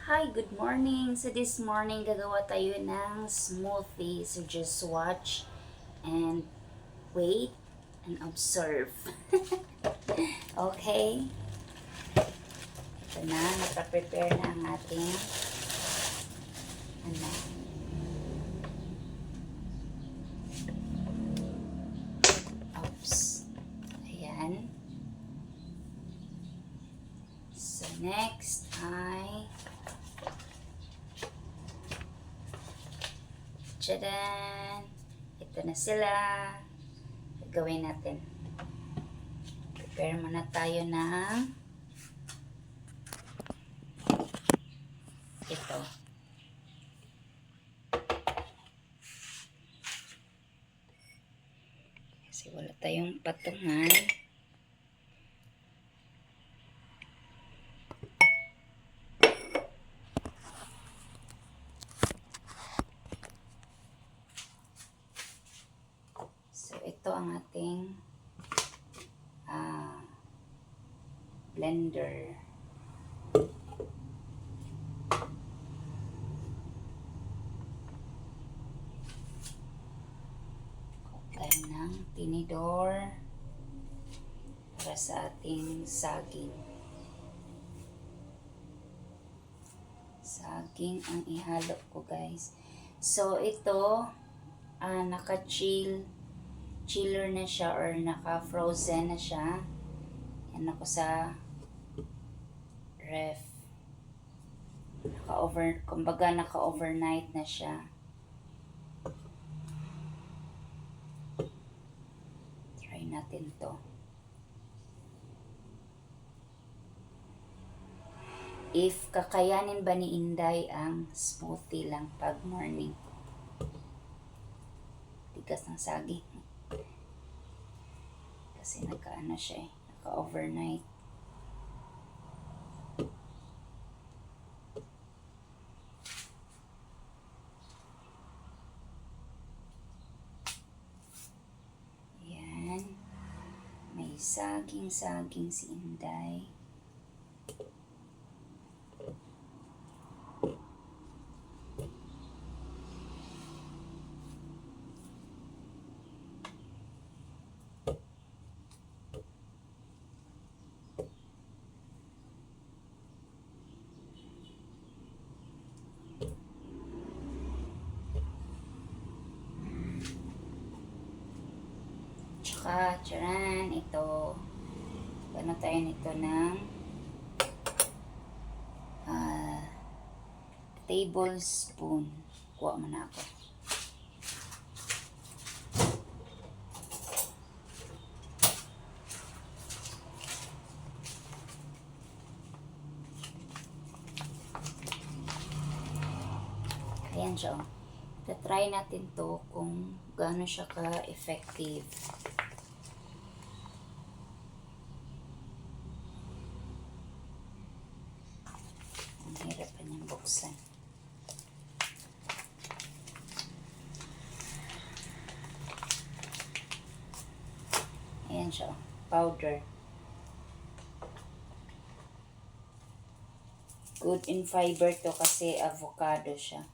Hi, good morning. So this morning gagawa tayo ng smoothie. So just watch and wait and observe. Okay? Ito na, nakaprepare na ang ating ano. Oops. Ayan. So next ay tchadan! Ito na sila. Gagawin natin. Prepare muna tayo ng ito. Kasi wala tayong patungan. So ito ang ating blender. Tayo ng tinidor para sa ating saging. Saging ang ihalo ko, guys. So ito chiller na siya or naka-frozen na siya. Yan ako sa ref. Kumbaga naka-overnight na siya. Try natin to. If kakayanin ba ni Inday ang smoothie lang pag morning. Tigas ng saging. Kasi naka-ano siya eh. Naka-overnight. Yan. May saging si Inday. Tsaka, tsaran, ito. Gano tayo nito ng tablespoon. Kuha mo na ako. Ayan siya. Try natin to kung gaano siya ka-effective. Ang hirap pa niyang buksan. Ayan siya. Powder. Good in fiber to kasi avocado siya.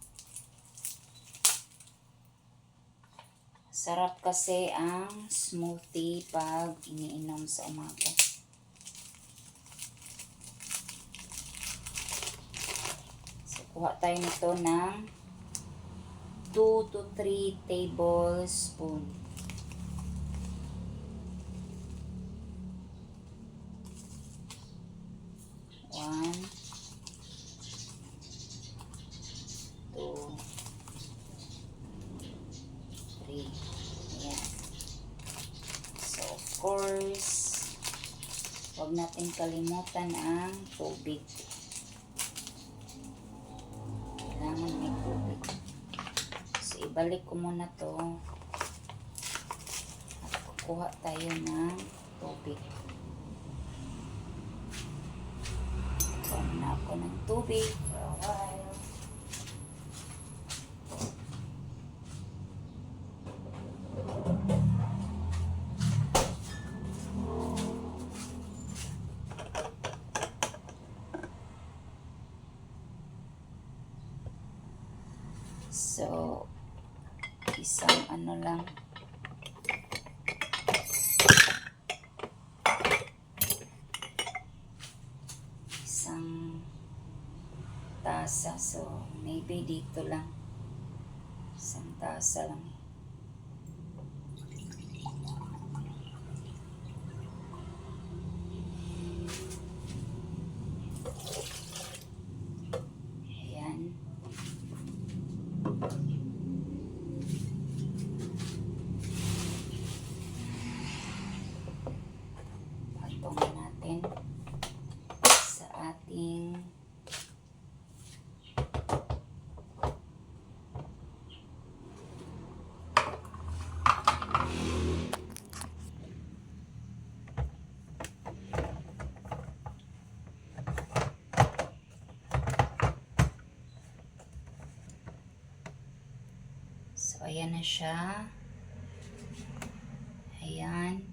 Sarap kasi ang smoothie pag iniinom sa umaga. So, kuha tayo nito ng 2 to 3 tablespoon. One, two, three. Ayan. So, of course, huwag natin kalimutan ang tubig. Kailangan may tubig. So, ibalik ko muna to. At kukuha tayo ng tubig. Kuha na ako ng tubig for a while. So, isang ano lang. Isang tasa. So, maybe dito lang. Isang tasa lang. Ayan. Patong natin sa ating So, ayan na siya. Ayan.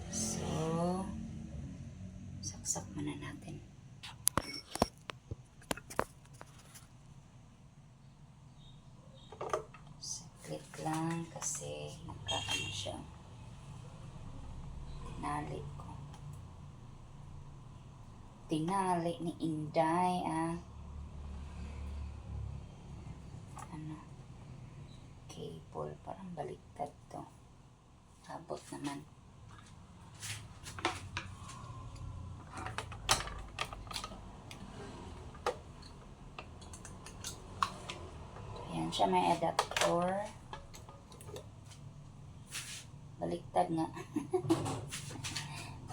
So, saksak muna natin. Saglit lang kasi nagkakano siya. Tinali ko. Tinali ni Inday, ano, cable, parang baliktad to. Abot naman. Ayan siya, may adapter. Baliktad nga.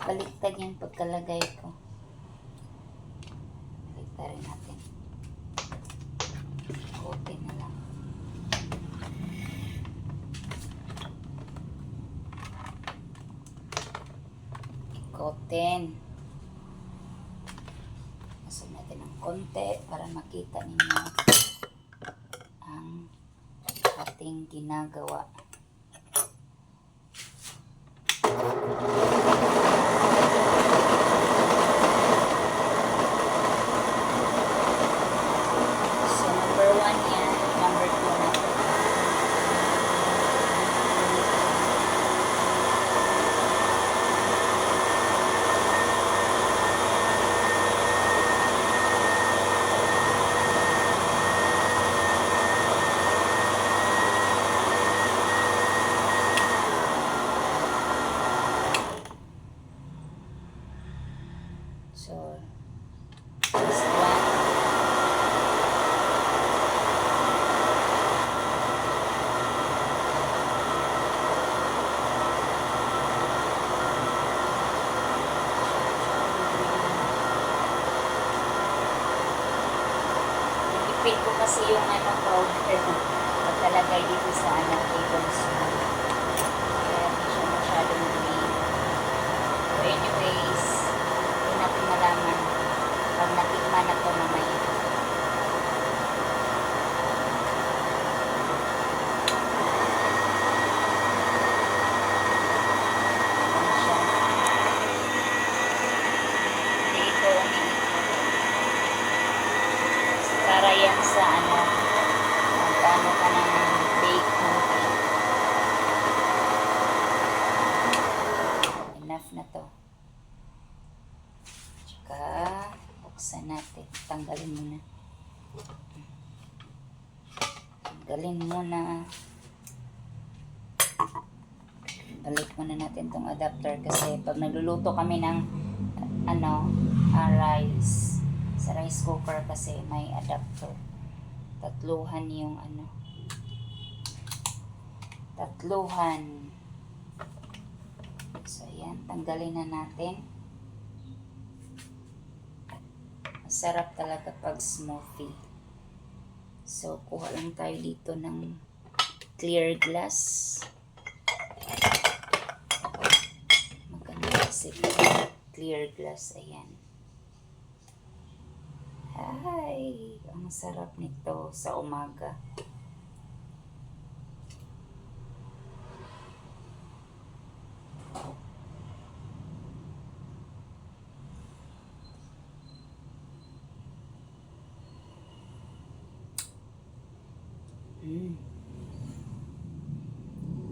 Baliktad yung pagkalagay ko. Baliktarin natin. Ikotin na lang. Ikotin. Masog natin ng konti para makita ninyo ang ating ginagawa. So, number 1 yan. Number 2 na. So, this one. Ipit ko kasi yung powder pagkalagay dito sa tablespoon. Kaya hindi siya masyadong green. So anyways, hindi natin malaman pag natikman na ito mamaya. Ano siya? Dito umiikot. Para yan sa magkano ka ng bake cookie. Enough na to. Tsaka, buksan natin. Tanggalin muna. Tanggalin muna. Balik muna natin tong adapter kasi pag nagluluto kami ng rice. Sa rice cooker kasi may adapter. Tatluhan yung tatluhan. So, ayan. Tanggalin na natin. Masarap talaga pag smoothie. So, kuha lang tayo dito ng clear glass. Maganda kasi clear glass. Ayan. Ay, ang sarap nito sa umaga. Mm.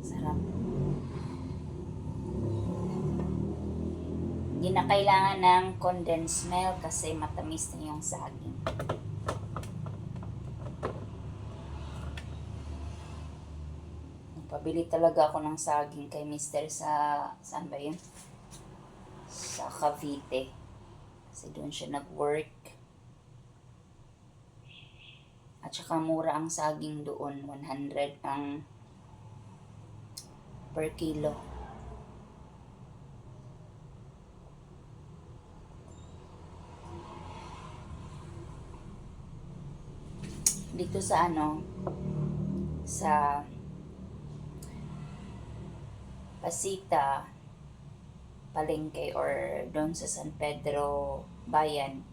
Sarap. Hindi na kailangan ng condensed milk kasi matamis na yung saging. Pabili talaga ako ng saging kay Mister sa, saan ba yun? Sa Cavite. Kasi doon siya nag-work. At saka mura ang saging doon. 100 ang per kilo. Dito sa sa Pasita, Palengke, or doon sa San Pedro Bayan,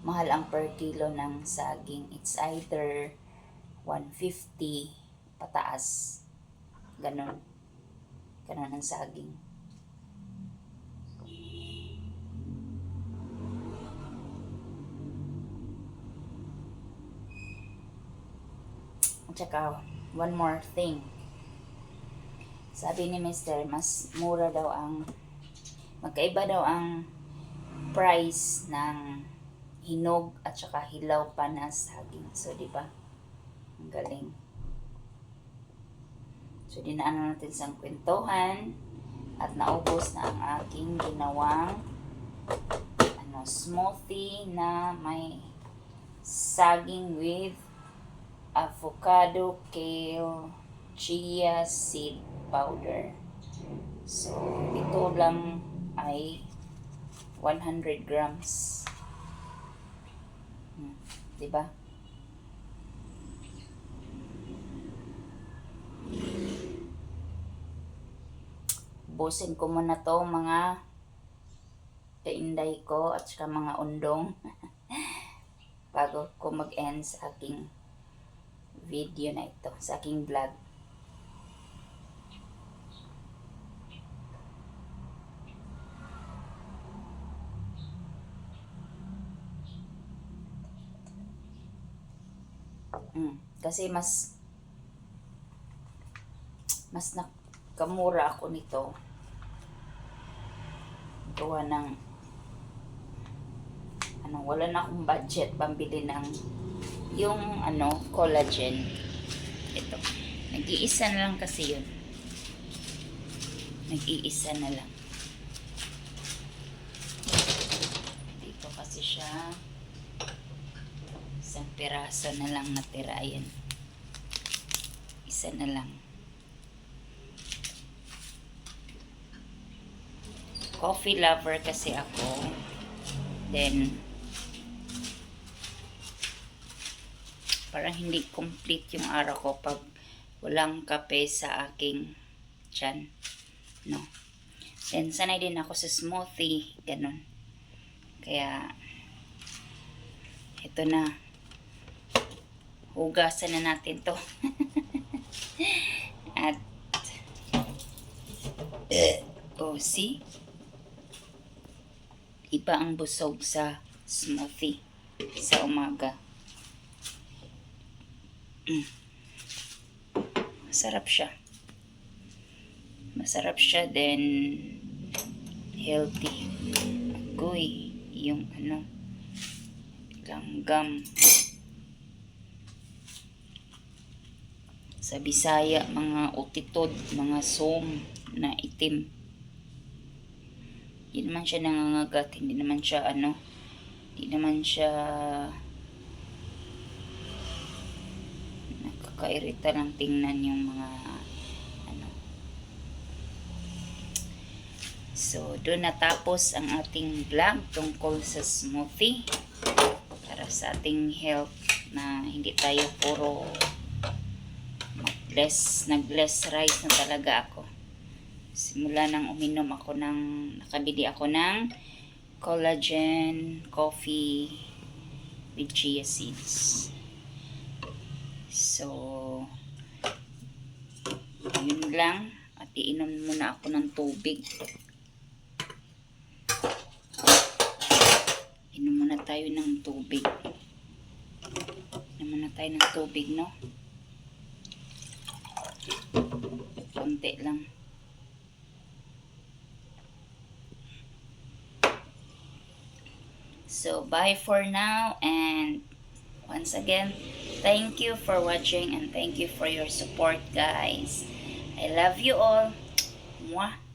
mahal ang per kilo ng saging. It's either 150 pataas. Ganon ang saging. At saka, one more thing. Sabi ni Mr. mas mura daw magkaiba daw ang price ng hinog at saka hilaw pa na saging. So, di ba? Ang galing. So, dinaanan natin sa kwentuhan at naubos na ang aking ginawang smoothie na may saging with avocado, kale, chia seed powder. So, ito lang ay 100 grams. Diba? Busin ko muna to mga kainday ko at saka mga undong bago ko mag-end sa aking video na ito, sa aking vlog. Kasi mas nakamura ako nito gawa ng wala na akong budget pambili ng yung collagen. Ito, nag-iisa na lang kasi yun, nag-iisa na lang dito kasi siya. Isang piraso na lang natira. Ayan, isa na lang. Coffee lover kasi ako. Then parang hindi complete yung araw ko pag walang kape sa aking tiyan, no? Then sanay din ako sa smoothie, ganun. Kaya ito na, hugasan na natin to. At see, iba ang busog sa smoothie sa umaga. Masarap siya. Masarap siya, then healthy. Agoy, yung langgam. Sa Bisaya, mga utitod, mga som na itim. Hindi naman siya nangangagat, hindi naman siya nakakairita lang tingnan yung mga So, doon natapos ang ating vlog tungkol sa smoothie para sa ating health, na hindi tayo puro nag-less rice na talaga ako. Simula nang uminom ako nakabili ako ng collagen coffee with chia seeds. So, yun lang. At iinom muna ako ng tubig. Inom muna tayo ng tubig na muna tayo ng tubig, no? Konti lang. So, bye for now, and once again, thank you for watching and thank you for your support, guys. I love you all. Mwah.